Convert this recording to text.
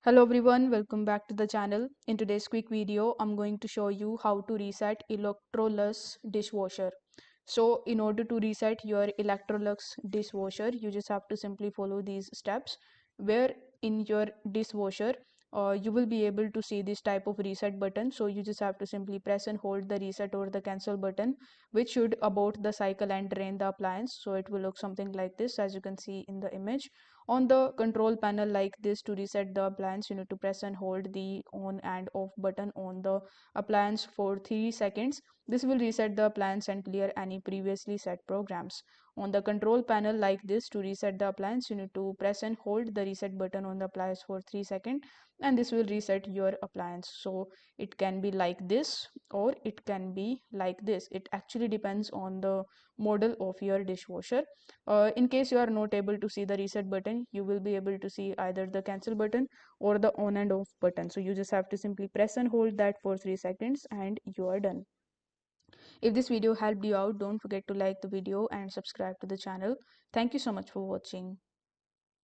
Hello everyone, welcome back to the channel. In today's quick video, I'm going to show you how to reset Electrolux dishwasher. So in order to reset your Electrolux dishwasher, you just have to simply follow these steps where in your dishwasher you will be able to see this type of reset button. So you just have to simply press and hold the reset or the cancel button, which should abort the cycle and drain the appliance. So it will look something like this, as you can see in the image. On the control panel like this, to reset the appliance, you need to press and hold the on and off button on the appliance for 3 seconds. This will reset the appliance and clear any previously set programs. On the control panel like this, to reset the appliance, you need to press and hold the reset button on the appliance for 3 seconds, and this will reset your appliance. So it can be like this or it can be like this. It actually depends on the model of your dishwasher. In case you are not able to see the reset button, you will be able to see either the cancel button or the on and off button. So you just have to simply press and hold that for 3 seconds and you are done. If this video helped you out, don't forget to like the video and subscribe to the channel. Thank you so much for watching.